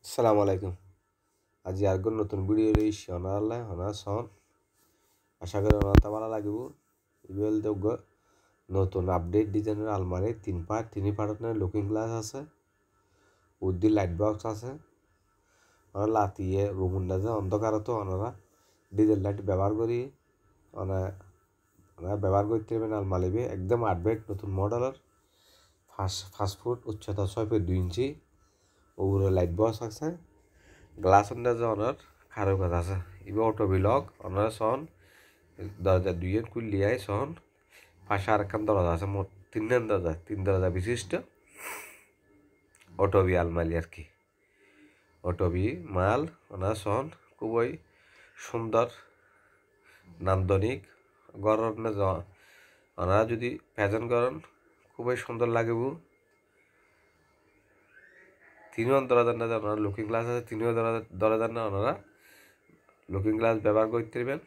আসসালামু আলাইকুম। আজি আরেকজন নতুন ভিডিও রয়েছে অনারলে অনার সন আশা করি অনারটা ভালো লাগবে। ইবেল দেব নতুন আপডেট ডিজাইনের আলমারি তিন পার্টের লুকিং গ্লাস আছে, উদ্দি লাইট বক্স আছে। ওনার লাতিয়ে রুমুন্ডা যে অন্ধকারত ওনারা ডিজেল লাইট ব্যবহার করি ওনারা ব্যবহার করতে পারবেন। আলমারি একদম আপডেট নতুন মডেলের ফাস্টফুড উচ্চতা 6.2 ইঞ্চি উপরে লাইট বক্স আছে। গ্লাস যে অনার কাজ আছে ইবে অটো বিলক অনার সন দরজা দুইয়ের কুলিয়ায় সন পাশে আরেকখান দরজা আছে, মোট তিন দরজা বিশিষ্ট অটোবি আলমারি আর কি। অটোবি মাল ওনার সন খুবই সুন্দর নান্দনিক গরম ওনারা যদি প্যাজন করেন খুবই সুন্দর লাগব। তিনও দরজার না ওনারা লুকিং গ্লাস আছে, তিনও দরজার না ওনারা লুকিং গ্লাস ব্যবহার করতে পারবেন।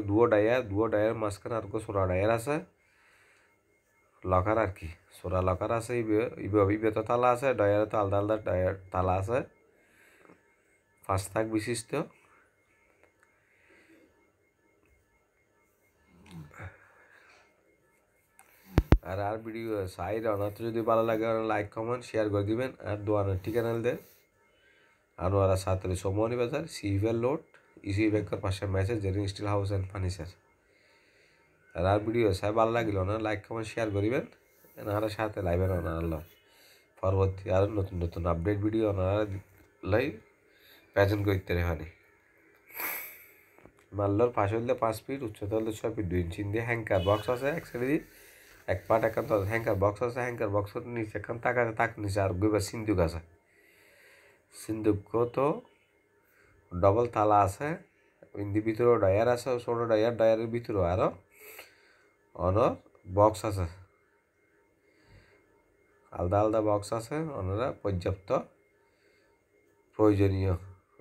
দুও ডায়ার মাঝখানে আর সোরা ডায়ার আছে, লকার আর কি সোরা লকার আছে। ইবে তো তালা আছে, ডায়ারে তো আলাদা আলাদা ডায়ার তালা আছে। 5 থাক বিশিষ্ট আর ভিডিও সাইড অনার যদি ভালো লাগে লাইক কমেন্ট শেয়ার করে দিবেন। আর দোয়ানের ঠিকানা দেন আনোয়ারা সাতরি সোমনি বাজার সিভিল রোড ইসি ব্যাংকের পাশে মেসেজ জেরিং স্টিল হাউস অ্যান্ড ফার্নিচার। আর ভিডিও সাহেব ভালো লাগলো না লাইক কমেন্ট শেয়ার করিবেন। ওনারা সাথে লাইবেন ওনারা পরবর্তী আর নতুন নতুন আপডেট ভিডিও ওনারা লাই প্রেজেন্ট করতে রেহানি। মাল্লোর পাশে হলে 5 ফিট, উচ্চতা হলে 6.2 ইঞ্চি দিয়ে হ্যাঙ্কার বক্স আছে। এক সাইডে এক পার্ট একান হ্যাঙ্কার বক্স আছে। হ্যাঙ্কার বক্সের নিচে এখান তাক নিচে আর গুইবার সিন্দুক আছে। সিন্দুক তো ডবল তালা আছে, ইন্দি ভিতরেও ডায়ার আছে, ছোটো ডায়ারের ভিতরেও আরও অনর বক্স আছে, আলাদা আলাদা বক্স আছে। ওনারা পর্যাপ্ত প্রয়োজনীয়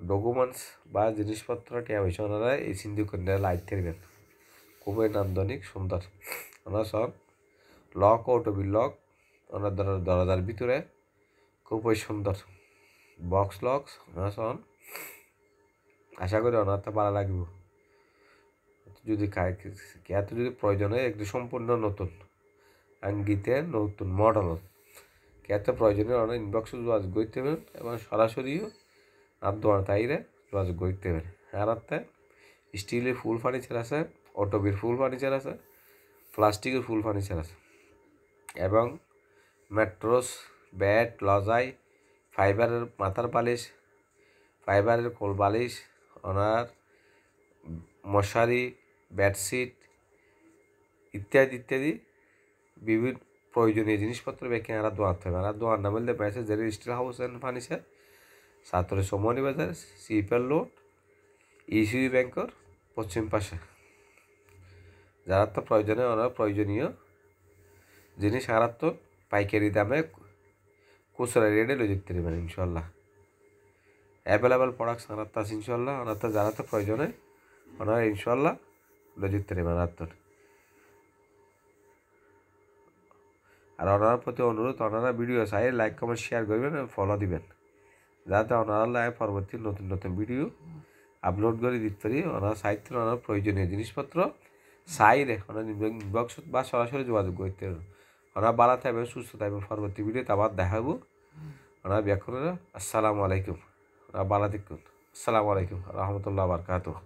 ডকুমেন্টস বা জিনিসপত্র টিয়া পয়সা ওনারা এই সিন্ধুক লাইট থাকবেন। খুবই নান্দনিক সুন্দর। ওনার সব লক অটোবি লক ওনার দরজার ভিতরে খুবই সুন্দর বক্স লক্স ওনার সব। আশা করি ওনার তো ভালো লাগবে। যদি এত যদি প্রয়োজন হয় একটু সম্পূর্ণ নতুন আঙ্গিতে নতুন মডেল এত প্রয়োজনে ওনার ইনবক্সে যোগাযোগ করতে পারেন এবং সরাসরিও আর দোয়ার তাইরে যোগাযোগ করতে পারেন। আর স্টিলের ফুল ফার্নিচার আছে, অটোবির ফুল ফার্নিচার আছে, প্লাস্টিকের ফুল ফার্নিচার আছে এবং ম্যাট্রস ব্যাট লজাই ফাইবারের মাথার বালিশ, ফাইবারের কোল বালিশ, ওনার মশারি বেডশিট ইত্যাদি ইত্যাদি বিভিন্ন প্রয়োজনীয় জিনিসপত্র ব্যাখ্যা আর দোয়াতে হবে। আর দোয়ার নাম বলতে পেয়েছে Jerry steel house and furniture, সাতরে সোমনি বাজার সিপিএল রোড ইসিবি ব্যাংকের পশ্চিম পাশে। যারা তো প্রয়োজনে ওনার প্রয়োজনীয় জিনিস আর তো পাইকারি দামে খুচরা রেটে লই যেতে পারবেন ইনশাল্লাহ। অ্যাভেলেবেল প্রোডাক্টস আনার আছে ইনশাল্লাহ। ওনার তো যারা তো প্রয়োজনে ওনারা ইনশাল্লাহ লই যেতে পারবেন। আর ওনার প্রতি অনুরোধ ওনারা ভিডিও চাই লাইক কমেন্ট শেয়ার করবেন এবং ফলো দিবেন, যাতে ওনারা পরবর্তী নতুন নতুন ভিডিও আপলোড করে দিতে পারি। ওনার সাইটে ওনার প্রয়োজনীয় জিনিসপত্র সাইডে ওনার ইনবক্স বা সরাসরি যোগাযোগ করতে হবে। ওনারা ভালো থাকবেন সুস্থ থাকবেন। পরবর্তী ভিডিওতে আবার দেখাবো। ওনারা ব্যাখ্যা আসসালামু আলাইকুম, ওনারা ভালো থাকুন। আসসালামু আলাইকুম রহমতুল্লাহ বারকাতুহু।